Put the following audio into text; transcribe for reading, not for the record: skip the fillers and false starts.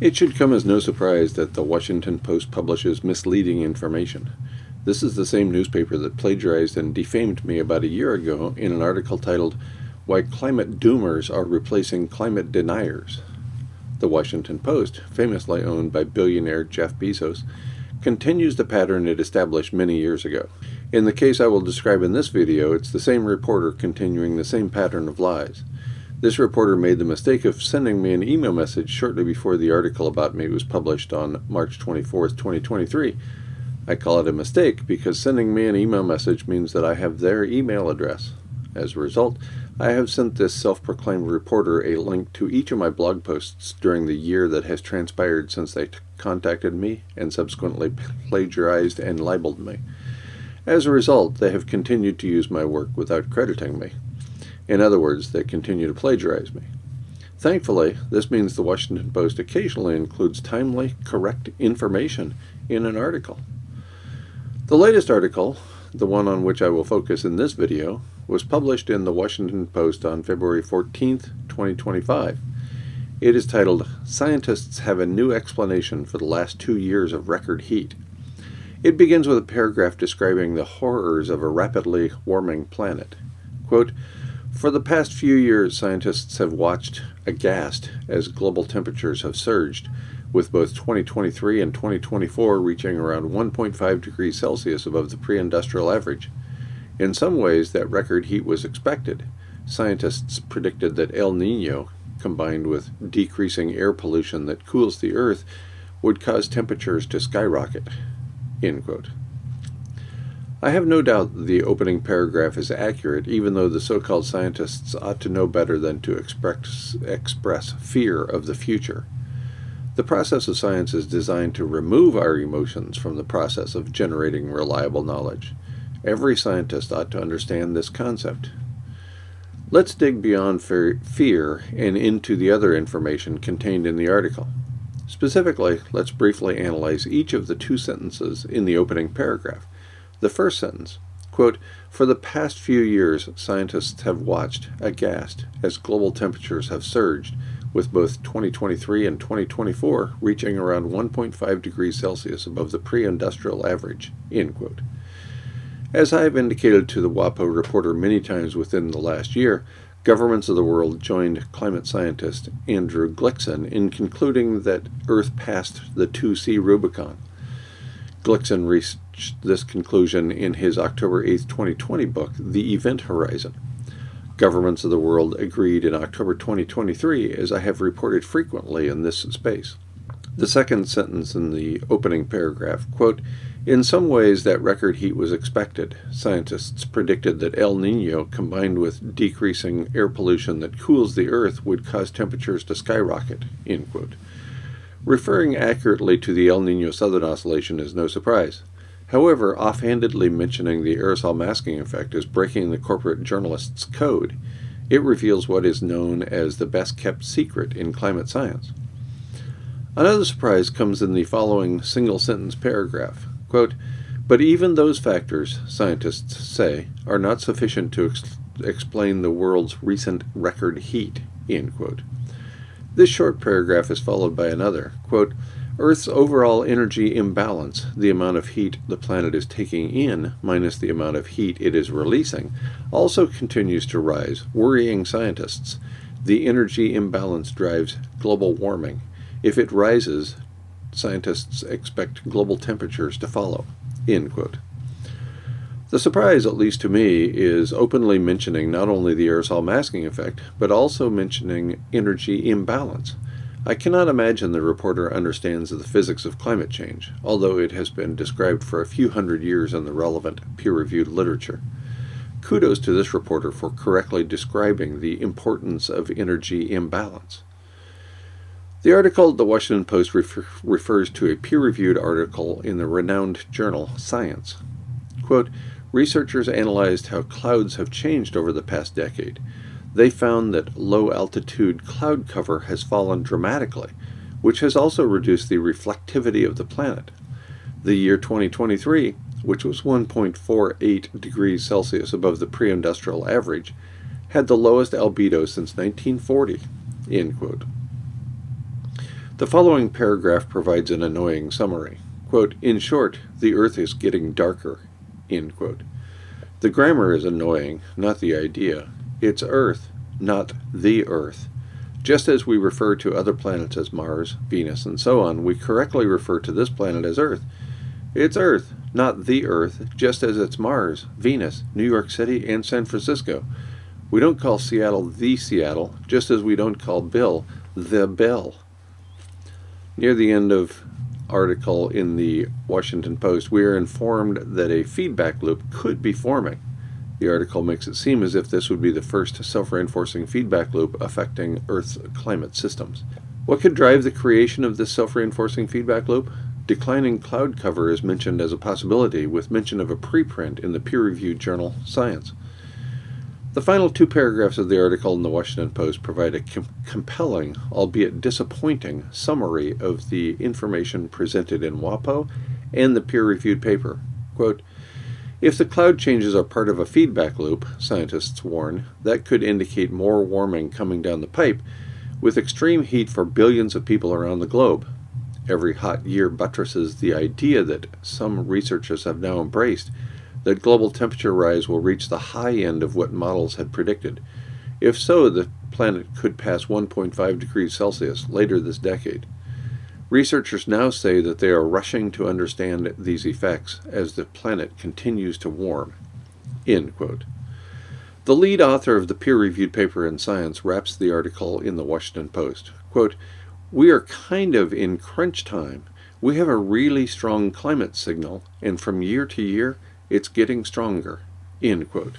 It should come as no surprise that the Washington Post publishes misleading information. This is the same newspaper that plagiarized and defamed me about a year ago in an article titled, "Why Climate Doomers Are Replacing Climate Deniers." The Washington Post, famously owned by billionaire Jeff Bezos, continues the pattern it established many years ago. In the case I will describe in this video, it's the same reporter continuing the same pattern of lies. This reporter made the mistake of sending me an email message shortly before the article about me was published on March 24th, 2023. I call it a mistake because sending me an email message means that I have their email address. As a result, I have sent this self-proclaimed reporter a link to each of my blog posts during the year that has transpired since they contacted me and subsequently plagiarized and libeled me. As a result, they have continued to use my work without crediting me. In other words, they continue to plagiarize me. Thankfully, this means the Washington Post occasionally includes timely, correct information in an article. The latest article, the one on which I will focus in this video, was published in the Washington Post on February 14th, 2025. It is titled, "Scientists Have a New Explanation for the Last 2 Years of Record Heat." It begins with a paragraph describing the horrors of a rapidly warming planet. Quote, "For the past few years, scientists have watched aghast as global temperatures have surged, with both 2023 and 2024 reaching around 1.5 degrees Celsius above the pre-industrial average. In some ways, that record heat was expected. Scientists predicted that El Niño, combined with decreasing air pollution that cools the Earth, would cause temperatures to skyrocket." End quote. I have no doubt that the opening paragraph is accurate, even though the so-called scientists ought to know better than to express fear of the future. The process of science is designed to remove our emotions from the process of generating reliable knowledge. Every scientist ought to understand this concept. Let's dig beyond fear and into the other information contained in the article. Specifically, let's briefly analyze each of the 2 sentences in the opening paragraph. The first sentence, quote, "For the past few years, scientists have watched, aghast, as global temperatures have surged, with both 2023 and 2024 reaching around 1.5 degrees Celsius above the pre-industrial average," end quote. As I have indicated to the WaPo reporter many times within the last year, governments of the world joined climate scientist Andrew Glickson in concluding that Earth passed the 2C Rubicon. Glickson reached this conclusion in his October 8, 2020 book, The Event Horizon. Governments of the world agreed in October 2023, as I have reported frequently in this space. The second sentence in the opening paragraph, quote, "In some ways that record heat was expected. Scientists predicted that El Niño, combined with decreasing air pollution that cools the Earth, would cause temperatures to skyrocket," end quote. Referring accurately to the El Niño Southern Oscillation is no surprise. However, offhandedly mentioning the aerosol masking effect is breaking the corporate journalist's code. It reveals what is known as the best-kept secret in climate science. Another surprise comes in the following single-sentence paragraph. Quote, "But even those factors, scientists say, are not sufficient to explain the world's recent record heat," end quote. This short paragraph is followed by another, quote, "Earth's overall energy imbalance, the amount of heat the planet is taking in minus the amount of heat it is releasing, also continues to rise, worrying scientists. The energy imbalance drives global warming. If it rises, scientists expect global temperatures to follow," end quote. The surprise, at least to me, is openly mentioning not only the aerosol masking effect, but also mentioning energy imbalance. I cannot imagine the reporter understands the physics of climate change, although it has been described for a few hundred years in the relevant peer-reviewed literature. Kudos to this reporter for correctly describing the importance of energy imbalance. The article The Washington Post refers to a peer-reviewed article in the renowned journal Science. Quote, "Researchers analyzed how clouds have changed over the past decade. They found that low-altitude cloud cover has fallen dramatically, which has also reduced the reflectivity of the planet. The year 2023, which was 1.48 degrees Celsius above the pre-industrial average, had the lowest albedo since 1940, end quote. The following paragraph provides an annoying summary. Quote, in short, the Earth is getting darker. End quote. The grammar is annoying, not the idea. It's Earth, not the Earth. Just as we refer to other planets as Mars, Venus, and so on, we correctly refer to this planet as Earth. It's Earth, not the Earth, just as it's Mars, Venus, New York City, and San Francisco. We don't call Seattle the Seattle, just as we don't call Bill the Bill. Near the end of article in the Washington Post, we are informed that a feedback loop could be forming. The article makes it seem as if this would be the first self-reinforcing feedback loop affecting Earth's climate systems. What could drive the creation of this self-reinforcing feedback loop? Declining cloud cover is mentioned as a possibility, with mention of a preprint in the peer-reviewed journal Science. The final two paragraphs of the article in the Washington Post provide a compelling, albeit disappointing, summary of the information presented in WaPo and the peer-reviewed paper. Quote, if the cloud changes are part of a feedback loop, scientists warn, that could indicate more warming coming down the pipe, with extreme heat for billions of people around the globe. Every hot year buttresses the idea that some researchers have now embraced, that global temperature rise will reach the high end of what models had predicted. If so, the planet could pass 1.5 degrees Celsius later this decade. Researchers now say that they are rushing to understand these effects as the planet continues to warm. End quote. The lead author of the peer-reviewed paper in Science wraps the article in the Washington Post. Quote, we are kind of in crunch time. We have a really strong climate signal, and from year to year, it's getting stronger. End quote.